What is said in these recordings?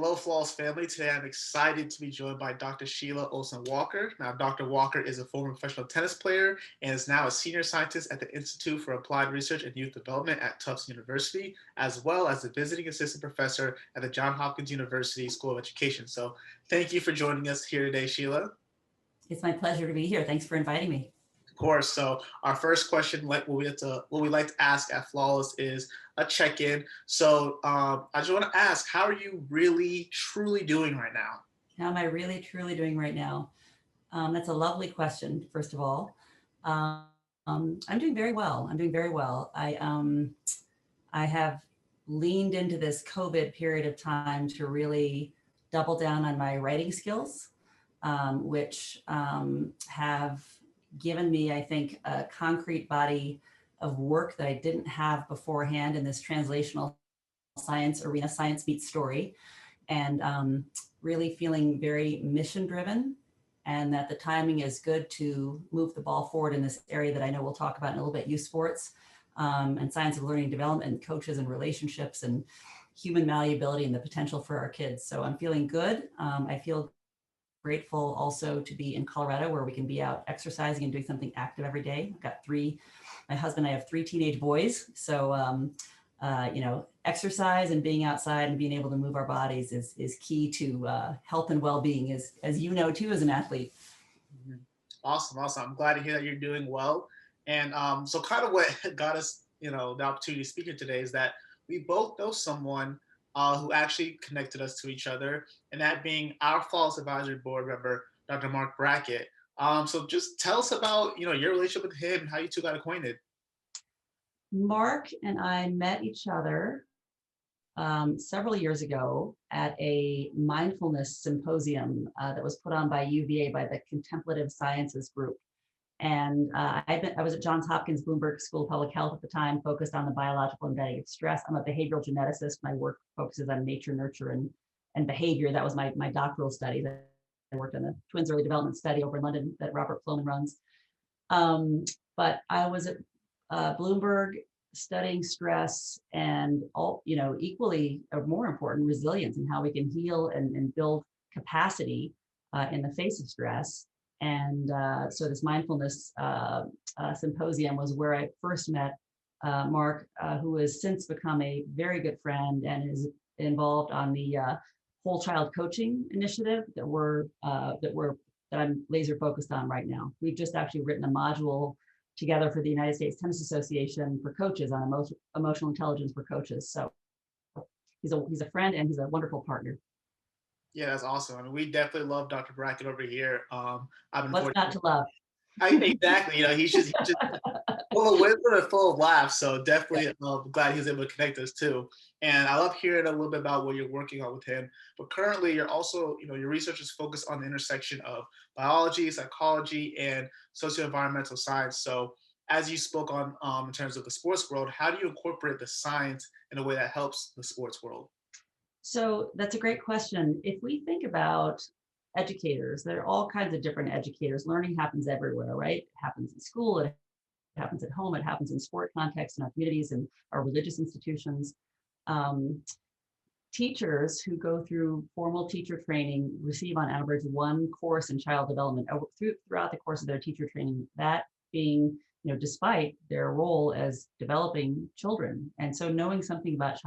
Hello, Flawless family. Today I'm excited to be joined by Dr. Sheila Ohlsson Walker. Now, Dr. Walker is a former professional tennis player and is now a senior scientist at the Institute for Applied Research and Youth Development at Tufts University, as well as a visiting assistant professor at the Hopkins University School of Education. So, thank you for joining us here today, Sheila. It's my pleasure to be here. Thanks for inviting me. Of course. So our first question, like what we like to ask at Flawless, is a check-in. So I just want to ask, how are you really, truly doing right now? How am I really, truly doing right now? That's a lovely question, first of all. I'm doing very well. I'm doing very well. I have leaned into this COVID period of time to really double down on my writing skills, which have given me, I think, a concrete body of work that I didn't have beforehand in this translational science arena, science meets story, and really feeling very mission driven, and that the timing is good to move the ball forward in this area that I know we'll talk about in a little bit, youth sports, and science of learning and development, and coaches and relationships and human malleability and the potential for our kids. So I'm feeling good. I feel grateful also to be in Colorado, where we can be out exercising and doing something active every day. I've got my husband and I have 3 teenage boys. So, exercise and being outside and being able to move our bodies is key to health and well-being, as you know, too, as an athlete. Awesome. I'm glad to hear that you're doing well. And so kind of what got us, the opportunity to speak here today is that we both know someone who actually connected us to each other, and that being our Flawless Advisory Board member, Dr. Mark Brackett. So just tell us about, your relationship with him and how you two got acquainted. Mark and I met each other several years ago at a mindfulness symposium that was put on by UVA, by the Contemplative Sciences Group. And I was at Johns Hopkins Bloomberg School of Public Health at the time, focused on the biological embedding of stress. I'm a behavioral geneticist. My work focuses on nature, nurture, and behavior. That was my doctoral study. I worked on the twins early development study over in London that Robert Floman runs. But I was at Bloomberg studying stress and equally or more important, resilience, and how we can heal and build capacity in the face of stress. And so this mindfulness symposium was where I first met Mark, who has since become a very good friend and is involved on the whole child coaching initiative that I'm laser focused on right now. We've just actually written a module together for the United States Tennis Association for coaches on emotional intelligence for coaches. So he's a friend and he's a wonderful partner. Yeah, that's awesome. I mean, we definitely love Dr. Brackett over here. I've been What's not to love? Exactly. He's just full of wisdom and full of laughs. So definitely glad he was able to connect us too. And I love hearing a little bit about what you're working on with him. But currently, you're also, your research is focused on the intersection of biology, psychology, and socio-environmental science. So as you spoke on in terms of the sports world, how do you incorporate the science in a way that helps the sports world? So that's a great question. If we think about educators, there are all kinds of different educators. Learning happens everywhere, right? It happens in school, it happens at home, it happens in sport contexts, in our communities and our religious institutions. Teachers who go through formal teacher training receive on average 1 course in child development throughout the course of their teacher training, that being, despite their role as developing children. And so knowing something about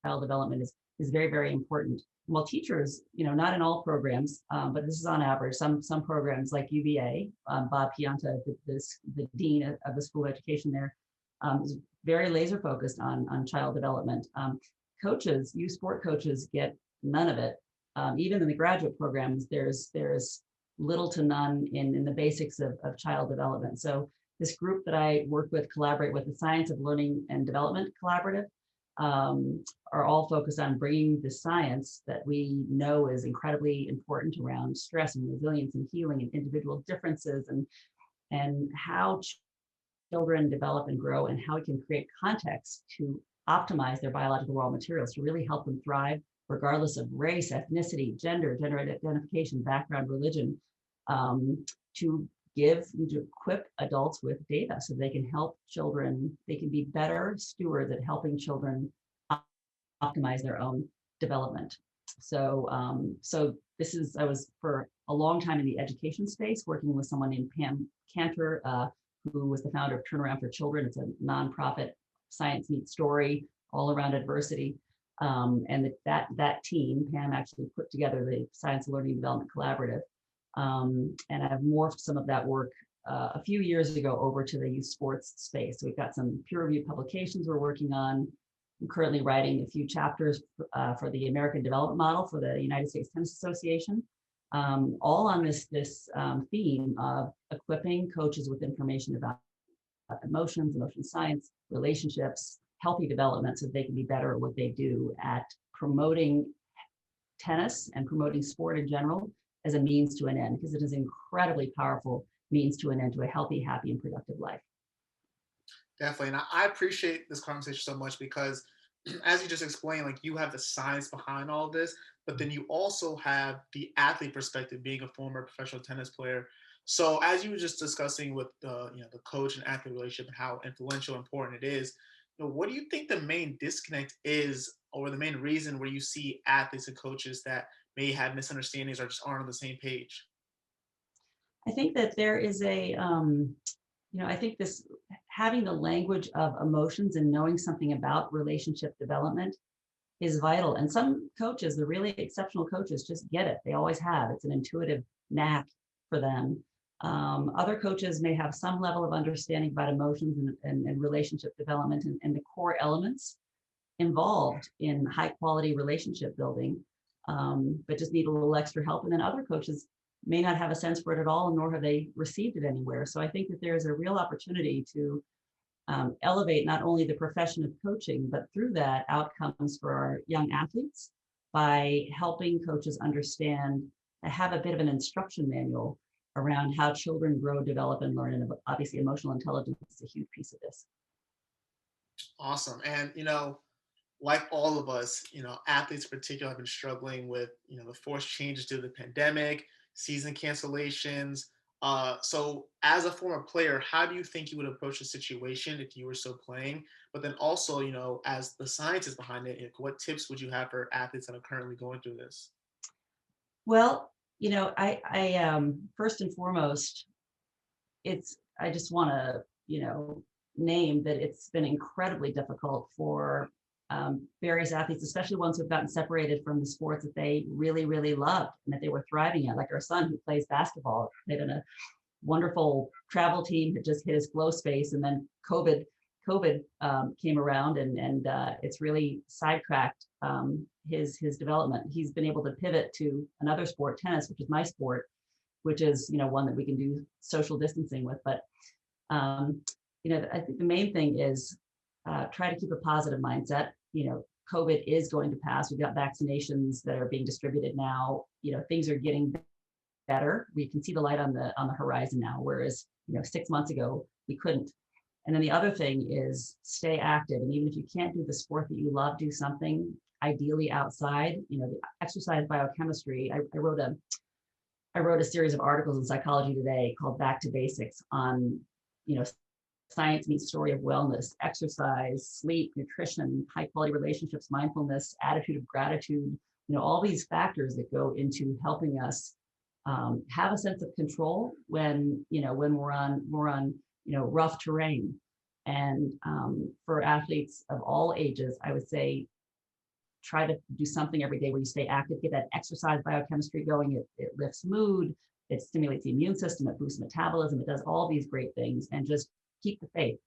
child development is very, very important. Well, teachers, not in all programs, but this is on average, some programs like UVA, Bob Pianta, the dean of the School of Education there, is very laser focused on child development. Coaches, youth sport coaches, get none of it. Even in the graduate programs, there's little to none in the basics of child development. So this group that I work with, collaborate with, the Science of Learning and Development Collaborative, are all focused on bringing the science that we know is incredibly important around stress and resilience and healing and individual differences and how children develop and grow and how we can create context to optimize their biological raw materials to really help them thrive regardless of race, ethnicity, gender identification, background, religion, to equip adults with data so they can help children, they can be better stewards at helping children optimize their own development. So I was for a long time in the education space, working with someone named Pam Cantor, who was the founder of Turnaround for Children. It's a nonprofit science meets story all around adversity. And that team, Pam actually put together the Science Learning Development Collaborative. And I've morphed some of that work a few years ago over to the youth sports space. So we've got some peer-reviewed publications we're working on. I'm currently writing a few chapters for the American Development Model for the United States Tennis Association, all on this theme of equipping coaches with information about emotions, emotion science, relationships, healthy development, so they can be better at what they do at promoting tennis and promoting sport in general as a means to an end, because it is an incredibly powerful means to an end to a healthy, happy, and productive life. Definitely. And I appreciate this conversation so much because as you just explained, like you have the science behind all of this, but then you also have the athlete perspective being a former professional tennis player. So as you were just discussing with the coach and athlete relationship and how influential and important it is, what do you think the main disconnect is, or the main reason where you see athletes and coaches that may have misunderstandings or just aren't on the same page? I think that there is I think this having the language of emotions and knowing something about relationship development is vital. And some coaches, the really exceptional coaches, just get it. They always have. It's an intuitive knack for them. Other coaches may have some level of understanding about emotions and relationship development and the core elements involved in high quality relationship building, but just need a little extra help. And then other coaches may not have a sense for it at all, nor have they received it anywhere. So I think that there's a real opportunity to elevate not only the profession of coaching, but through that outcomes for our young athletes by helping coaches understand, have a bit of an instruction manual around how children grow, develop, and learn. And obviously emotional intelligence is a huge piece of this. Awesome. And, like all of us, athletes in particular have been struggling with, the forced changes due to the pandemic, season cancellations. So as a former player, how do you think you would approach the situation if you were still playing? But then also, as the scientist behind it, what tips would you have for athletes that are currently going through this? Well, I first and foremost, I just want to, name that it's been incredibly difficult for various athletes, especially ones who've gotten separated from the sports that they really, really loved and that they were thriving at, like our son who plays basketball. They've been a wonderful travel team that just hit his flow space, and then COVID came around and it's really sidetracked his development. He's been able to pivot to another sport, tennis, which is my sport, which is one that we can do social distancing with. But I think the main thing is try to keep a positive mindset. COVID is going to pass. We've got vaccinations that are being distributed now. Things are getting better. We can see the light on the horizon now, whereas 6 months ago we couldn't. And then the other thing is stay active. And even if you can't do the sport that you love, do something ideally outside. The exercise biochemistry. I wrote a series of articles in Psychology Today called Back to Basics on science meets story of wellness, exercise, sleep, nutrition, high quality relationships, mindfulness, attitude of gratitude, all these factors that go into helping us have a sense of control when we're on rough terrain. And for athletes of all ages, I would say try to do something every day where you stay active, get that exercise biochemistry going. It lifts mood, it stimulates the immune system, it boosts metabolism, it does all these great things, and just keep the faith.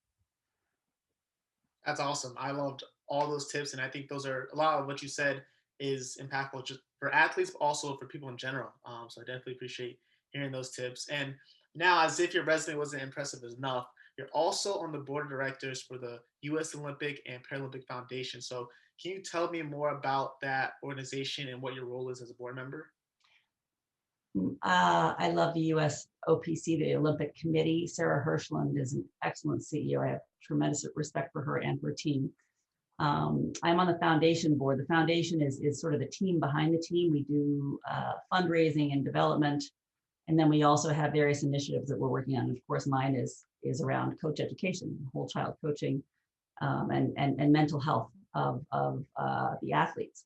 That's awesome. I loved all those tips, and I think those are a lot of what you said is impactful just for athletes, but also for people in general. So I definitely appreciate hearing those tips. And now, as if your resume wasn't impressive enough, you're also on the board of directors for the U.S. Olympic and Paralympic Foundation. So can you tell me more about that organization and what your role is as a board member? I love the U.S. OPC, the Olympic Committee. Sarah Hirschland is an excellent CEO. I have tremendous respect for her and her team. I'm on the foundation board. The foundation is sort of the team behind the team. We do fundraising and development, and then we also have various initiatives that we're working on. Of course, mine is around coach education, whole child coaching, and mental health of the athletes.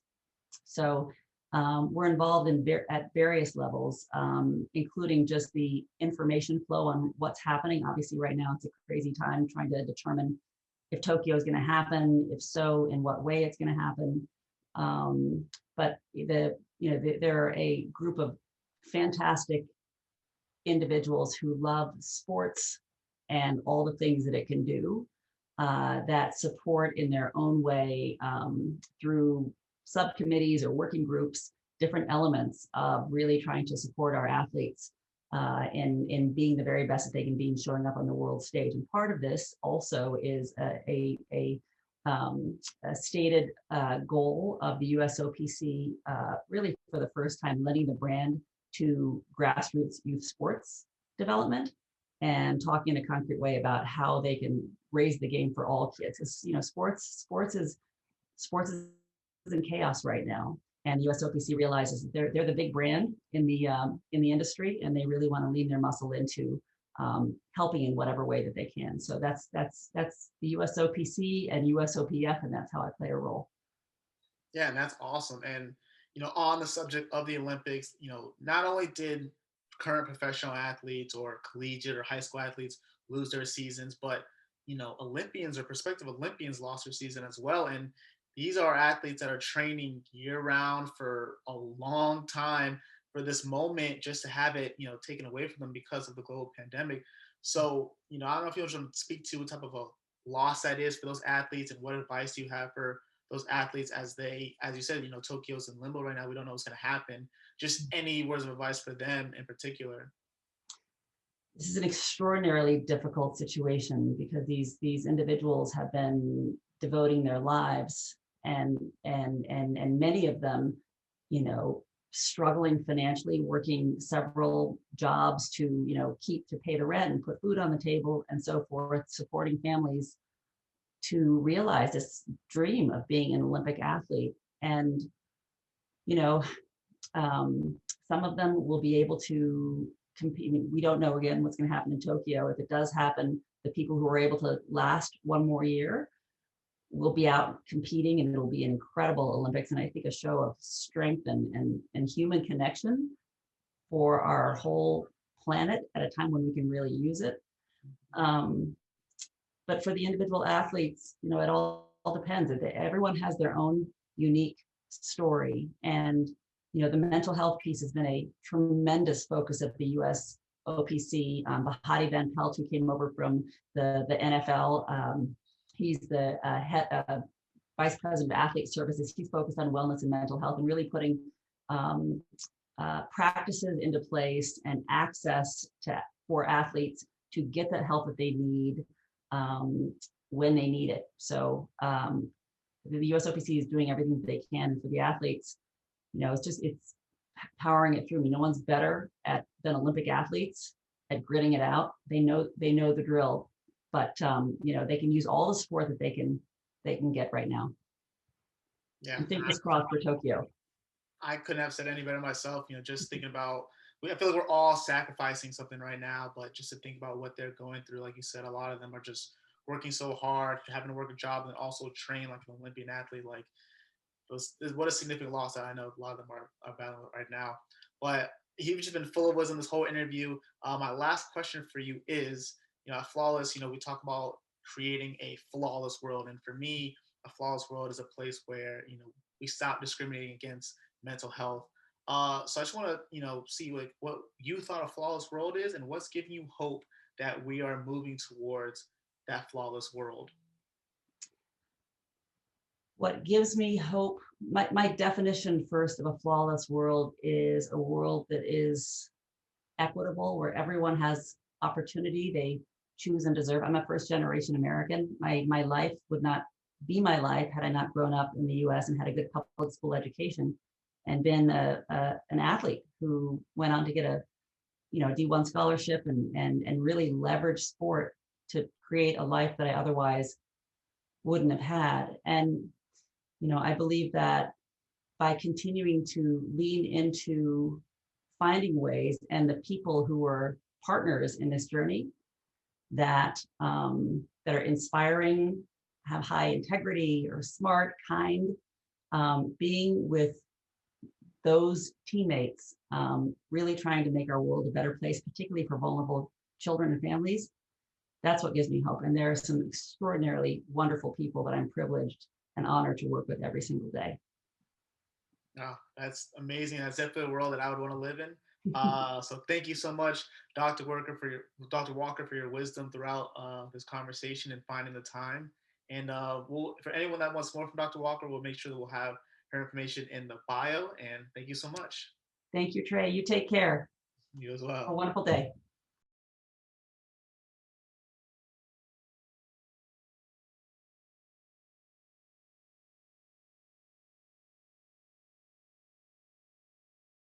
So We're involved in at various levels, including just the information flow on what's happening. Obviously, right now it's a crazy time trying to determine if Tokyo is going to happen, if so, in what way it's going to happen. But there are a group of fantastic individuals who love sports and all the things that it can do, that support in their own way, through subcommittees or working groups, different elements of really trying to support our athletes in being the very best that they can be and showing up on the world stage. And part of this also is a stated goal of the USOPC, really for the first time, lending the brand to grassroots youth sports development and talking in a concrete way about how they can raise the game for all kids. Because sports is in chaos right now, and USOPC realizes that they're the big brand in the industry, and they really want to lean their muscle into helping in whatever way that they can. So that's the USOPC and USOPF, and that's how I play a role. Yeah, and that's awesome. And on the subject of the Olympics, not only did current professional athletes or collegiate or high school athletes lose their seasons, but Olympians or prospective Olympians lost their season as well. And these are athletes that are training year round for a long time for this moment, just to have it, taken away from them because of the global pandemic. So, I don't know if you want to speak to what type of a loss that is for those athletes, and what advice do you have for those athletes as you said, Tokyo's in limbo right now. We don't know what's going to happen. Just any words of advice for them in particular. This is an extraordinarily difficult situation because these individuals have been devoting their lives, and many of them, struggling financially, working several jobs to pay the rent and put food on the table and so forth, supporting families to realize this dream of being an Olympic athlete. And some of them will be able to compete. I mean, we don't know again what's going to happen in Tokyo. If it does happen, the people who are able to last one more year will be out competing, and it'll be an incredible Olympics, and I think a show of strength and human connection for our whole planet at a time when we can really use it. But for the individual athletes, it all depends. Everyone has their own unique story, and the mental health piece has been a tremendous focus of the US OPC. Bahati Van Pelt, who came over from the NFL, he's the vice president of athlete services. He's focused on wellness and mental health, and really putting practices into place and access for athletes to get the help that they need when they need it. So the USOPC is doing everything that they can for the athletes. It's powering it through. No one's better than Olympic athletes at gritting it out. They know the drill, but they can use all the support that they can get right now. Yeah, and fingers crossed for Tokyo. I couldn't have said any better myself. Just thinking about, I feel like we're all sacrificing something right now, but just to think about what they're going through, like you said, a lot of them are just working so hard, having to work a job, and also train like an Olympian athlete. Like, what a significant loss that I know a lot of them are battling right now. But you've just been full of wisdom this whole interview. My last question for you is, flawless. We talk about creating a flawless world, and for me, a flawless world is a place where we stop discriminating against mental health. So I just want to see like what you thought a flawless world is, and what's giving you hope that we are moving towards that flawless world. What gives me hope, my definition first of a flawless world is a world that is equitable, where everyone has opportunity they choose and deserve. I'm a first generation American. My life would not be my life had I not grown up in the US and had a good public school education and been an athlete who went on to get a D1 scholarship and really leverage sport to create a life that I otherwise wouldn't have had. And I believe that by continuing to lean into finding ways, and the people who are partners in this journey that are inspiring, have high integrity, or smart, kind, being with those teammates really trying to make our world a better place, particularly for vulnerable children and families, that's what gives me hope. And there are some extraordinarily wonderful people that I'm privileged and honored to work with every single day. Oh, that's amazing. That's definitely a world that I would want to live in. So thank you so much, Dr. Walker, for your wisdom throughout this conversation and finding the time. And for anyone that wants more from Dr. Walker, we'll make sure that we'll have her information in the bio. And thank you so much. Thank you, Trey. You take care. You as Have a well. wonderful day.